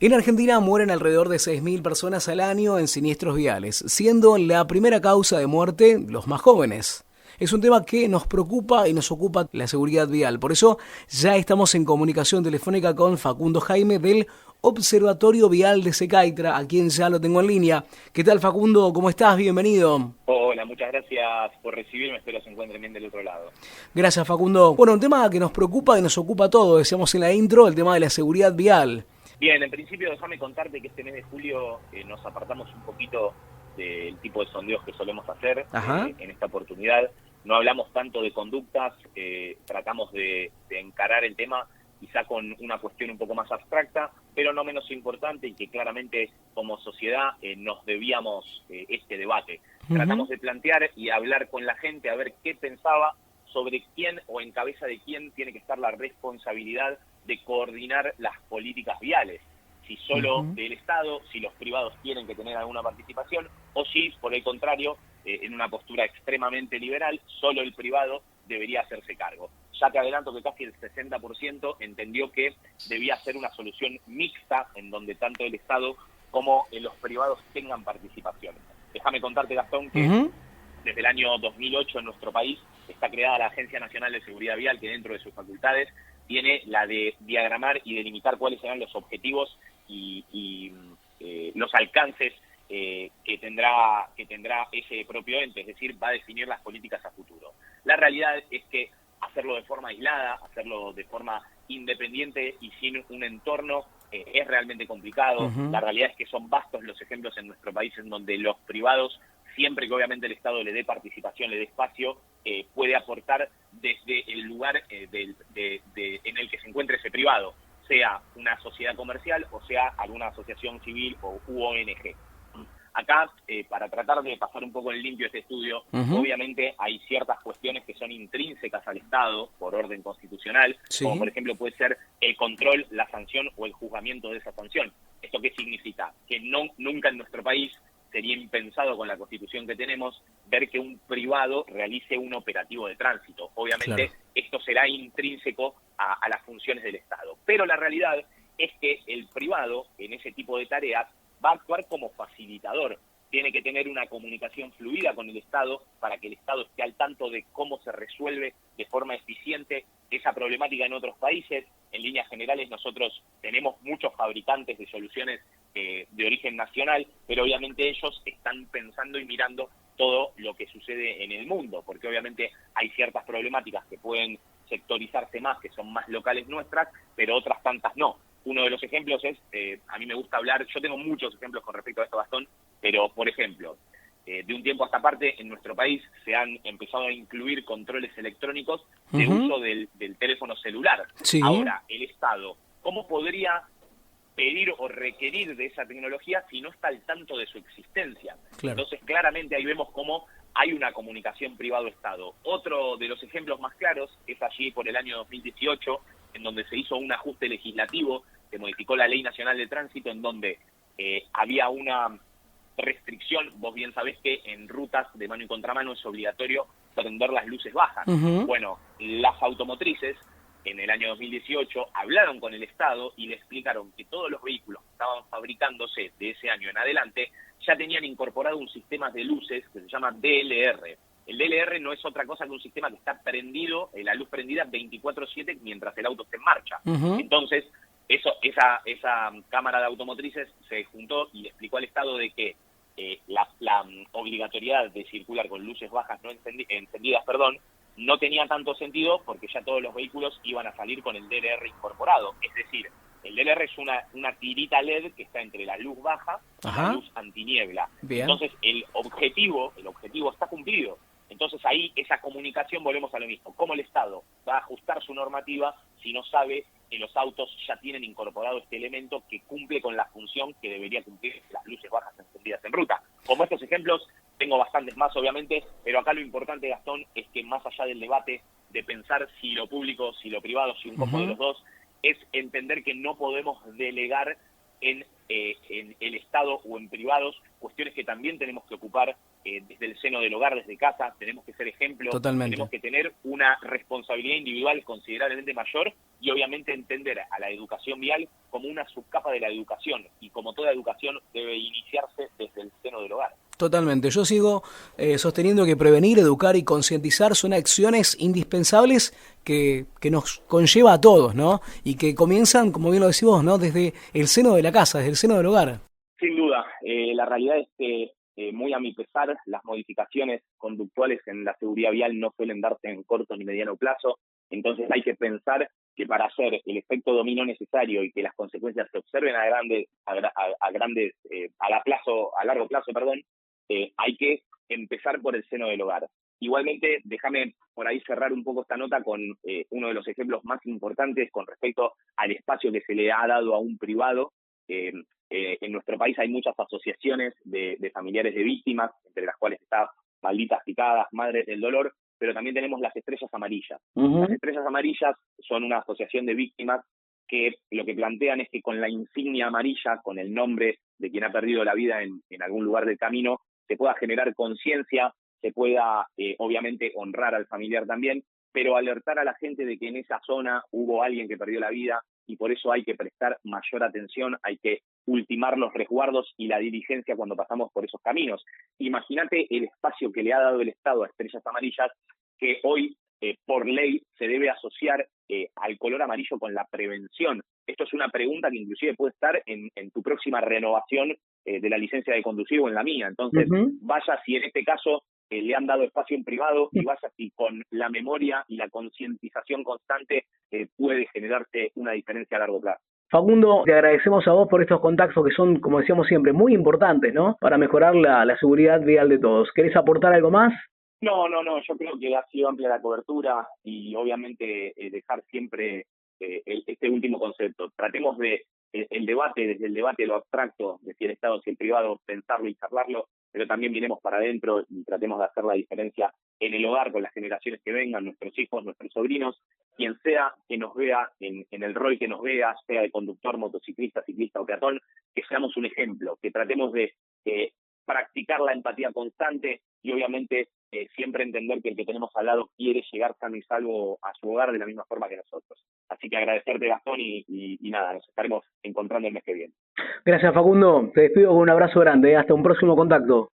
En Argentina mueren alrededor de 6.000 personas al año en siniestros viales, siendo la primera causa de muerte los más jóvenes. Es un tema que nos preocupa y nos ocupa la seguridad vial. Por eso ya estamos en comunicación telefónica con Facundo Jaime del Observatorio Vial de Secaitra, a quien ya lo tengo en línea. ¿Qué tal, Facundo? ¿Cómo estás? Bienvenido. Hola, muchas gracias por recibirme, espero se encuentren bien del otro lado. Gracias, Facundo. Bueno, un tema que nos preocupa y nos ocupa a todos, decíamos en la intro, el tema de la seguridad vial. Bien, en principio déjame contarte que este mes de julio nos apartamos un poquito del tipo de sondeos que solemos hacer en esta oportunidad. No hablamos tanto de conductas, tratamos de encarar el tema quizá con una cuestión un poco más abstracta, pero no menos importante y que claramente como sociedad nos debíamos este debate. Tratamos de plantear y hablar con la gente a ver qué pensaba sobre quién o en cabeza de quién tiene que estar la responsabilidad de coordinar las políticas viales. Si solo del Estado, si los privados tienen que tener alguna participación, o si, por el contrario, en una postura extremadamente liberal, solo el privado debería hacerse cargo. Ya te adelanto que casi el 60% entendió que debía ser una solución mixta en donde tanto el Estado como los privados tengan participación. Déjame contarte, Gastón, que desde el año 2008 en nuestro país está creada la Agencia Nacional de Seguridad Vial, que dentro de sus facultades tiene la de diagramar y delimitar cuáles serán los objetivos y los alcances que tendrá ese propio ente, es decir, va a definir las políticas a futuro. La realidad es que hacerlo de forma aislada, hacerlo de forma independiente y sin un entorno es realmente complicado. La realidad es que son vastos los ejemplos en nuestro país en donde los privados, siempre que obviamente el Estado le dé participación, le dé espacio, puede aportar desde el lugar en el que se encuentre ese privado, sea una sociedad comercial o sea alguna asociación civil o ONG. Acá, para tratar de pasar un poco en limpio este estudio, obviamente hay ciertas cuestiones que son intrínsecas al Estado por orden constitucional, como por ejemplo puede ser el control, la sanción o el juzgamiento de esa sanción. ¿Esto qué significa? Que nunca en nuestro país sería impensado con la Constitución que tenemos ver que un privado realice un operativo de tránsito. Obviamente esto será intrínseco a las funciones del Estado. Pero la realidad es que el privado en ese tipo de tareas va a actuar como facilitador. Tiene que tener una comunicación fluida con el Estado para que el Estado esté al tanto de cómo se resuelve de forma eficiente esa problemática en otros países. En líneas generales nosotros tenemos muchos fabricantes de soluciones de origen nacional, pero obviamente ellos están pensando y mirando todo lo que sucede en el mundo, porque obviamente hay ciertas problemáticas que pueden sectorizarse más, que son más locales nuestras, pero otras tantas no. Uno de los ejemplos es, a mí me gusta hablar, yo tengo muchos ejemplos con respecto a esto, Gastón, pero por ejemplo, de un tiempo a esta parte en nuestro país se han empezado a incluir controles electrónicos de uso del teléfono celular. Ahora, el Estado, ¿cómo podría pedir o requerir de esa tecnología si no está al tanto de su existencia? Entonces, claramente ahí vemos cómo hay una comunicación privado-Estado. Otro de los ejemplos más claros es allí por el año 2018, en donde se hizo un ajuste legislativo que modificó la Ley Nacional de Tránsito, en donde había una restricción. Vos bien sabés que en rutas de mano y contramano es obligatorio prender las luces bajas. Bueno, las automotrices en el año 2018 hablaron con el Estado y le explicaron que todos los vehículos que estaban fabricándose de ese año en adelante ya tenían incorporado un sistema de luces que se llama DLR. El DLR no es otra cosa que un sistema que está prendido, la luz prendida 24/7 mientras el auto está en marcha. Entonces, esa cámara de automotrices se juntó y explicó al Estado de que la obligatoriedad de circular con luces bajas no encendidas, no tenía tanto sentido porque ya todos los vehículos iban a salir con el DLR incorporado. Es decir, el DLR es una tirita LED que está entre la luz baja y la luz antiniebla. Entonces, el objetivo está cumplido. Entonces ahí esa comunicación, volvemos a lo mismo. ¿Cómo el Estado va a ajustar su normativa si no sabe que los autos ya tienen incorporado este elemento que cumple con la función que debería cumplir las luces bajas encendidas en ruta? Como estos ejemplos, tengo bastantes más obviamente, pero acá lo importante, Gastón, es que más allá del debate de pensar si lo público, si lo privado, si un poco de los dos, es entender que no podemos delegar en el Estado o en privados cuestiones que también tenemos que ocupar desde el seno del hogar, desde casa, tenemos que ser ejemplo, Totalmente. tenemos que tener una responsabilidad individual considerablemente mayor y obviamente entender a la educación vial como una subcapa de la educación, y como toda educación debe iniciarse desde el seno del hogar. Totalmente. Yo sigo sosteniendo que prevenir, educar y concientizar son acciones indispensables que nos conlleva a todos, ¿no? Y que comienzan, como bien lo decís vos, ¿no? Desde el seno de la casa, desde el seno del hogar. Sin duda, la realidad es que, muy a mi pesar, las modificaciones conductuales en la seguridad vial no suelen darse en corto ni mediano plazo. Entonces hay que pensar que para hacer el efecto dominó necesario y que las consecuencias se observen a largo plazo, hay que empezar por el seno del hogar. Igualmente, déjame por ahí cerrar un poco esta nota con uno de los ejemplos más importantes con respecto al espacio que se le ha dado a un privado. En nuestro país hay muchas asociaciones de familiares de víctimas, entre las cuales está Malditas Picadas, Madres del Dolor, pero también tenemos las Estrellas Amarillas. Las Estrellas Amarillas son una asociación de víctimas que lo que plantean es que con la insignia amarilla, con el nombre de quien ha perdido la vida en algún lugar del camino, se pueda generar conciencia, se pueda obviamente honrar al familiar también, pero alertar a la gente de que en esa zona hubo alguien que perdió la vida, y por eso hay que prestar mayor atención, hay que ultimar los resguardos y la diligencia cuando pasamos por esos caminos. Imagínate el espacio que le ha dado el Estado a Estrellas Amarillas, que hoy por ley se debe asociar al color amarillo con la prevención. Esto es una pregunta que inclusive puede estar en tu próxima renovación de la licencia de conducir o en la mía. Entonces, vaya si en este caso le han dado espacio en privado, y vaya si con la memoria y la concientización constante puede generarse una diferencia a largo plazo. Facundo, te agradecemos a vos por estos contactos que son, como decíamos siempre, muy importantes, ¿no? Para mejorar la seguridad vial de todos. ¿Querés aportar algo más? No, yo creo que ha sido amplia la cobertura, y obviamente dejar siempre este último concepto. Tratemos de el debate, desde el debate lo abstracto, de si el Estado, si el privado, pensarlo y charlarlo, pero también miremos para adentro y tratemos de hacer la diferencia en el hogar con las generaciones que vengan, nuestros hijos, nuestros sobrinos, quien sea que nos vea en el rol que nos vea, sea de conductor, motociclista, ciclista o peatón, que seamos un ejemplo, que tratemos de practicar la empatía constante y obviamente siempre entender que el que tenemos al lado quiere llegar sano y salvo a su hogar de la misma forma que nosotros. Así que agradecerte, Gastón, y nada, nos estaremos encontrando el mes que viene. Gracias, Facundo. Te despido con un abrazo grande. Hasta un próximo contacto.